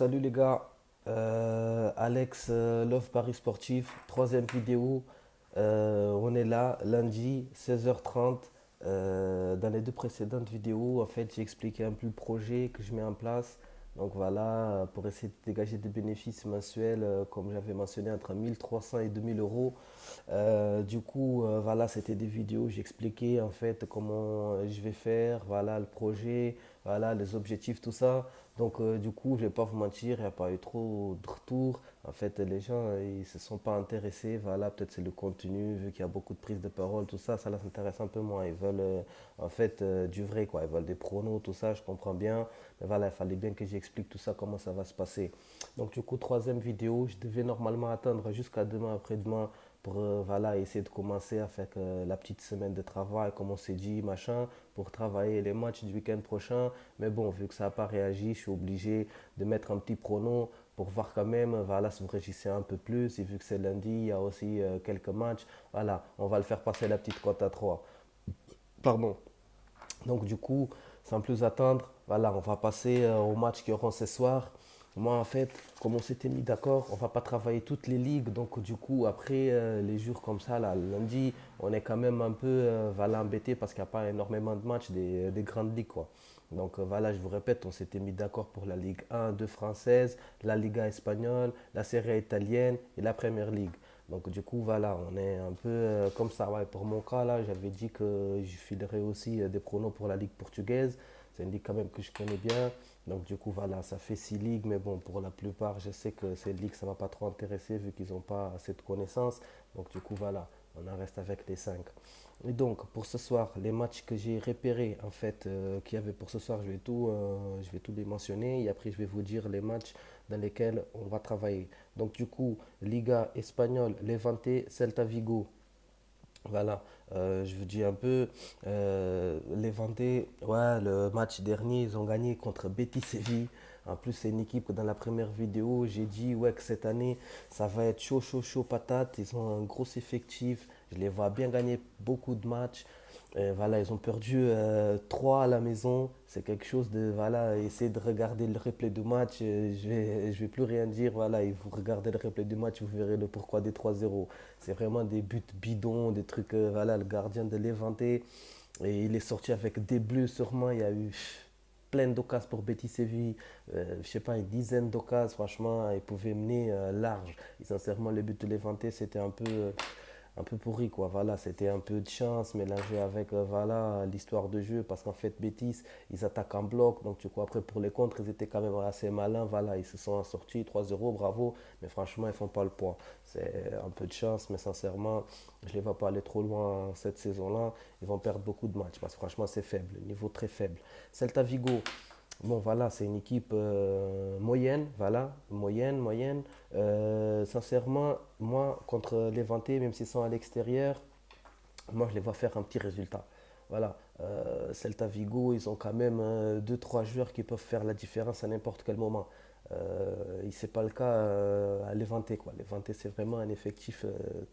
Salut les gars, Alex Love Paris Sportif, troisième vidéo. On est là lundi 16h30. Dans les deux précédentes vidéos, en fait, j'ai expliqué un peu le projet que je mets en place. Donc voilà, pour essayer de dégager des bénéfices mensuels, comme j'avais mentionné, entre 1300 et 2000 euros. Voilà, c'était des vidéos, j'expliquais en fait comment je vais faire, voilà le projet, voilà les objectifs, tout ça. Je vais pas vous mentir, il n'y a pas eu trop de retours. En fait, les gens, ils se sont pas intéressés. Voilà, peut-être c'est le contenu, vu qu'il y a beaucoup de prises de parole, tout ça, ça les intéresse un peu moins. Ils veulent du vrai, quoi. Ils veulent des pronos, tout ça, je comprends bien. Mais voilà, il fallait bien que j'explique tout ça, comment ça va se passer. Troisième vidéo, je devais normalement attendre jusqu'à demain, après-demain, pour voilà, essayer de commencer à faire la petite semaine de travail, comme on s'est dit, machin, pour travailler les matchs du week-end prochain. Mais bon, vu que ça n'a pas réagi, je suis obligé de mettre un petit prono pour voir quand même, voilà, si vous réagissez un peu plus. Et vu que c'est lundi, il y a aussi quelques matchs. Voilà, on va le faire passer la petite cote à 3. Pardon. Sans plus attendre, voilà, on va passer aux matchs qui auront ce soir. Moi, en fait, comme on s'était mis d'accord, on va pas travailler toutes les ligues. Après les jours comme ça, là, lundi, on est quand même un peu voilà, embêté parce qu'il n'y a pas énormément de matchs des grandes ligues, quoi. Voilà, je vous répète, on s'était mis d'accord pour la Ligue 1, 2 française, la Liga espagnole, la Serie A italienne et la Premier League. Voilà, on est un peu comme ça. Ouais, pour mon cas, là, j'avais dit que je filerais aussi des pronos pour la Ligue portugaise. C'est une ligue quand même que je connais bien. Voilà, ça fait 6 ligues, mais bon, pour la plupart, je sais que ces ligues, ça ne va pas trop intéresser vu qu'ils n'ont pas assez de connaissances. Voilà, on en reste avec les 5. Et donc, pour ce soir, les matchs que j'ai repérés, en fait, qu'il y avait pour ce soir, je vais tout les mentionner et après, je vais vous dire les matchs dans lesquels on va travailler. Liga espagnole, Levante, Celta Vigo. Voilà, je vous dis un peu, Levante, ouais, le match dernier, ils ont gagné contre Betis Séville. En plus, c'est une équipe que dans la première vidéo, j'ai dit ouais, que cette année, ça va être chaud, chaud, chaud, patate. Ils ont un gros effectif. Je les vois bien gagner beaucoup de matchs. Voilà, ils ont perdu 3 à la maison. C'est quelque chose de, voilà, essayer de regarder le replay du match. Je vais plus rien dire. Voilà, et vous regardez le replay du match, vous verrez le pourquoi des 3-0. C'est vraiment des buts bidons, des trucs, voilà, le gardien de Levante. Et il est sorti avec des bleus sûrement. Il y a eu plein d'occasions pour Betis Séville. Je sais pas, une dizaine d'occasions. Franchement, ils pouvaient mener large. Et sincèrement, le but de Levante, c'était un peu pourri, quoi. Voilà, c'était un peu de chance mélangé avec voilà, l'histoire de jeu parce qu'en fait Betis, ils attaquent en bloc. Après pour les contres, ils étaient quand même assez malins. Voilà, ils se sont sortis 3-0, bravo, mais franchement, ils font pas le poids. C'est un peu de chance, mais sincèrement, je les vois pas aller trop loin cette saison-là. Ils vont perdre beaucoup de matchs parce que franchement, c'est faible, niveau très faible. Celta Vigo, bon, voilà, c'est une équipe moyenne, voilà, moyenne. Sincèrement, moi, contre Levante, même s'ils sont à l'extérieur, moi, je les vois faire un petit résultat. Voilà, Celta Vigo, ils ont quand même 2-3 joueurs qui peuvent faire la différence à n'importe quel moment. Ce n'est pas le cas à Levante, quoi. Levante, c'est vraiment un effectif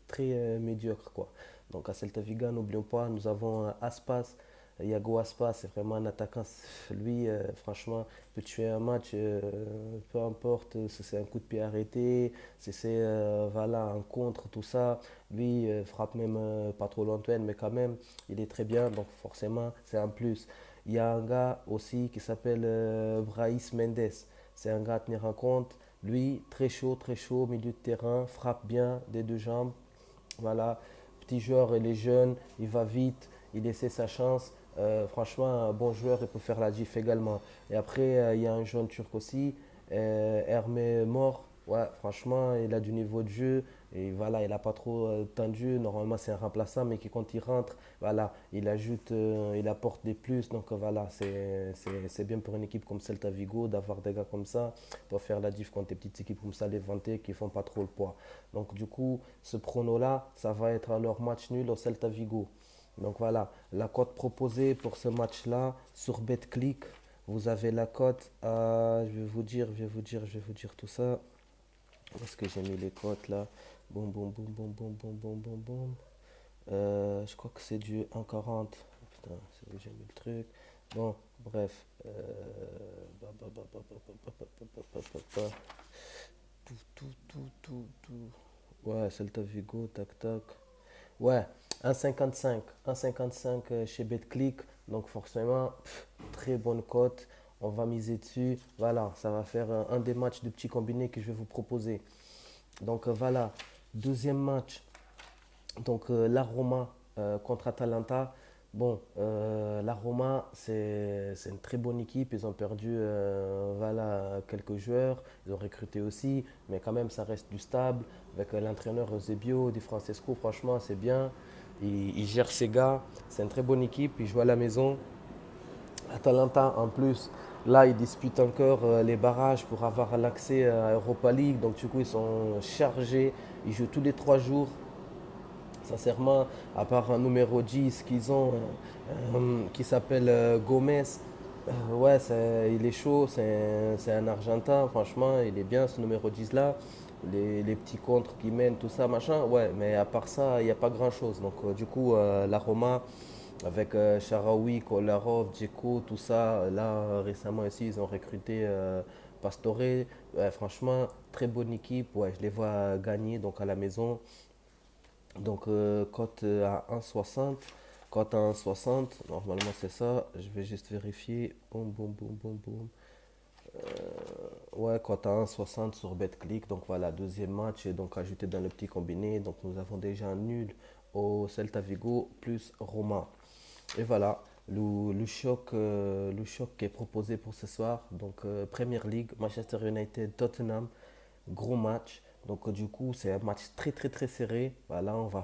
très médiocre, quoi. Donc à Celta Vigo, n'oublions pas, nous avons Aspas, Iago Aspas, c'est vraiment un attaquant. Lui, franchement, peut tuer un match, peu importe si c'est un coup de pied arrêté, si c'est voilà, un contre, tout ça. Lui, frappe même pas trop lointaine, mais quand même, il est très bien. Donc forcément, c'est un plus. Il y a un gars aussi qui s'appelle Braïs Mendes. C'est un gars à tenir en compte. Lui, très chaud, milieu de terrain, frappe bien des deux jambes. Voilà, petit joueur, il est jeune, il va vite, il essaie sa chance. Franchement, un bon joueur, il peut faire la diff également. Et après, il y a un jeune turc aussi, Hermé Mor. Ouais, franchement, il a du niveau de jeu. Et voilà, il n'a pas trop tendu. Normalement, c'est un remplaçant, mais qui, quand il rentre, voilà, il ajoute, il apporte des plus. Voilà, c'est bien pour une équipe comme Celta Vigo d'avoir des gars comme ça pour faire la diff contre des petites équipes comme ça, les Levante, qui font pas trop le poids. Ce prono-là, ça va être alors match nul au Celta Vigo. Donc voilà, la cote proposée pour ce match-là sur BetClick, vous avez la cote à, je vais vous dire tout ça. Où est-ce que j'ai mis les cotes là? Boum, boum, boum, boum, boum, boum, boum, boum, boum. Je crois que c'est du 1,40. Putain, c'est où j'ai mis le truc. Bon, Bref. Bah, bah, bah, bah, bah, bah, bah, bah, bah, bah, bah, bah. Tout. Ouais, Celta Vigo, tac, tac. Ouais, 1,55. 1,55 chez BetClick. Donc forcément, très bonne cote. On va miser dessus. Voilà, ça va faire un des matchs de petits combinés que je vais vous proposer. Donc voilà, deuxième match. Donc la Roma contre Atalanta. Bon, la Roma, c'est une très bonne équipe. Ils ont perdu voilà, quelques joueurs. Ils ont recruté aussi. Mais quand même, ça reste du stable. Avec l'entraîneur Eusebio, Di Francesco, franchement, c'est bien. Il gère ses gars. C'est une très bonne équipe. Ils jouent à la maison. Atalanta, en plus, là, ils disputent encore les barrages pour avoir l'accès à Europa League. Donc, du coup, ils sont chargés. Ils jouent tous les 3 jours. Sincèrement, à part un numéro 10 qu'ils ont, qui s'appelle Gomez, ouais, il est chaud, c'est un Argentin, franchement, il est bien ce numéro 10 là. Les petits contres qui mènent, tout ça, machin, ouais, mais à part ça, il n'y a pas grand chose. Donc, du coup, la Roma, avec Sharawi, Kolarov, Dzeko, tout ça, là, récemment ici, ils ont recruté Pastore. Ouais, franchement, très bonne équipe, ouais, je les vois gagner donc à la maison. Donc, cote à 1,60. Cote à 1,60. Normalement, c'est ça. Je vais juste vérifier. Boum, boum, boum, boum, boum. Ouais, cote à 1,60 sur BetClick. Donc, voilà, deuxième match. Et donc, ajouté dans le petit combiné. Donc, nous avons déjà un nul au Celta Vigo plus Roma. Et voilà, le choc qui est proposé pour ce soir. Donc, Premier League, Manchester United, Tottenham. Gros match. Donc du coup, c'est un match très très très serré. Voilà, on va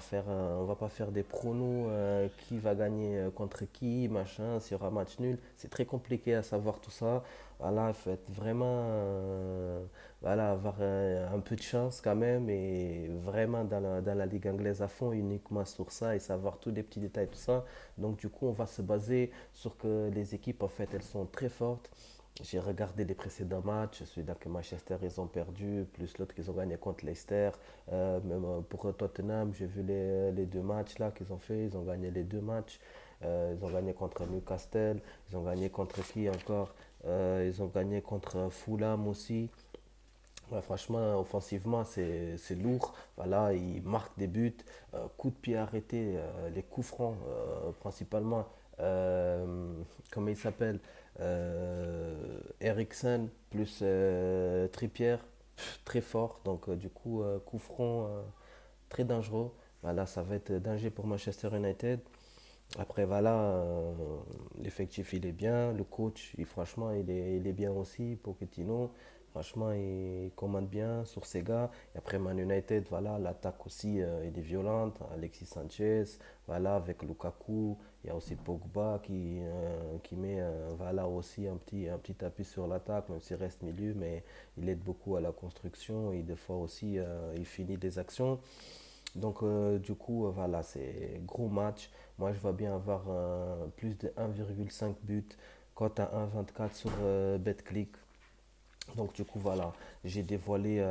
pas faire des pronos qui va gagner contre qui, machin, s'il y aura match nul. C'est très compliqué à savoir tout ça. Voilà, il faut être vraiment, voilà, avoir un peu de chance quand même et vraiment dans la ligue anglaise à fond uniquement sur ça et savoir tous les petits détails tout ça. Donc du coup, on va se baser sur que les équipes en fait, elles sont très fortes. J'ai regardé les précédents matchs, celui-là que Manchester ils ont perdu, plus l'autre qu'ils ont gagné contre Leicester. Même pour Tottenham, j'ai vu les deux matchs là qu'ils ont fait, ils ont gagné les deux matchs. Ils ont gagné contre Newcastle, ils ont gagné contre qui encore. Ils ont gagné contre Fulham aussi. Ouais, franchement, offensivement, c'est lourd. Voilà, ils marquent des buts, coups de pied arrêtés, les coups francs principalement. Comment il s'appelle Eriksen plus Trippier, très fort. Donc, du coup, coup franc très dangereux. Voilà, ça va être danger pour Manchester United. Après, voilà, l'effectif il est bien, le coach, franchement, il est bien aussi, Pochettino. Franchement, il commande bien sur ses gars. Et après, Man United, voilà, l'attaque aussi, elle est violente. Alexis Sanchez, voilà, avec Lukaku. Il y a aussi Pogba qui met voilà, aussi un petit appui sur l'attaque, même s'il reste milieu, mais il aide beaucoup à la construction et des fois aussi, il finit des actions. Donc, du coup, voilà, c'est gros match. Moi, je vois bien avoir plus de 1,5 but, cote à 1,24 sur BetClick. Donc, du coup, voilà, j'ai dévoilé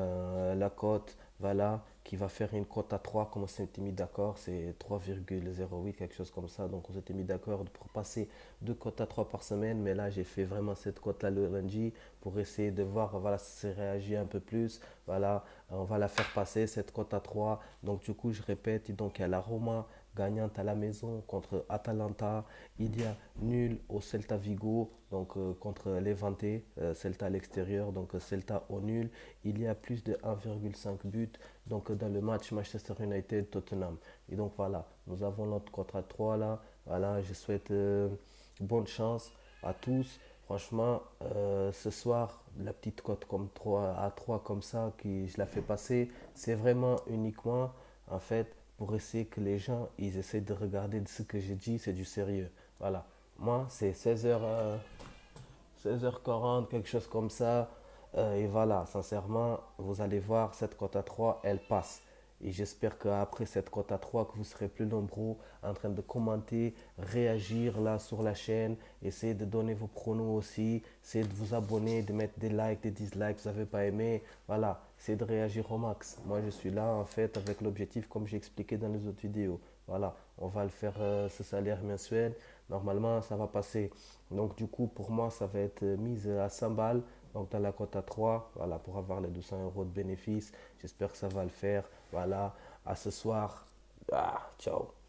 la cote, voilà, qui va faire une cote à 3 comme on s'était mis d'accord, c'est 3,08, quelque chose comme ça. Donc, on s'était mis d'accord pour passer deux cotes à 3 par semaine, mais là, j'ai fait vraiment cette cote-là le lundi pour essayer de voir, voilà, si ça réagit un peu plus. Voilà, on va la faire passer, cette cote à 3. Donc, du coup, je répète, donc, il y a la Roma gagnante à la maison contre Atalanta. Il y a nul au Celta Vigo, donc contre Levante, Celta à l'extérieur, donc Celta au nul. Il y a plus de 1,5 but donc dans le match Manchester United-Tottenham. Et donc voilà, nous avons notre contrat 3 là. Voilà, je souhaite bonne chance à tous. Franchement, ce soir, la petite cote comme 3 à 3 comme ça, qui je la fais passer, c'est vraiment uniquement en fait pour essayer que les gens ils essaient de regarder ce que j'ai dit, c'est du sérieux. Voilà. Moi, c'est 16h40, quelque chose comme ça. Et voilà, sincèrement, vous allez voir, cette cote à 3 elle passe. Et j'espère qu'après cette cote à 3 que vous serez plus nombreux en train de commenter, réagir là sur la chaîne, essayez de donner vos pronos aussi, essayez de vous abonner, de mettre des likes, des dislikes, vous n'avez pas aimé. Voilà, essayez de réagir au max. Moi, je suis là en fait avec l'objectif, comme j'ai expliqué dans les autres vidéos. Voilà, on va le faire ce salaire mensuel. Normalement, ça va passer. Donc, du coup, pour moi, ça va être mise à 100 balles. Donc, dans la cote à 3 voilà, pour avoir les 200 euros de bénéfice. J'espère que ça va le faire. Voilà, à ce soir. Ah, ciao.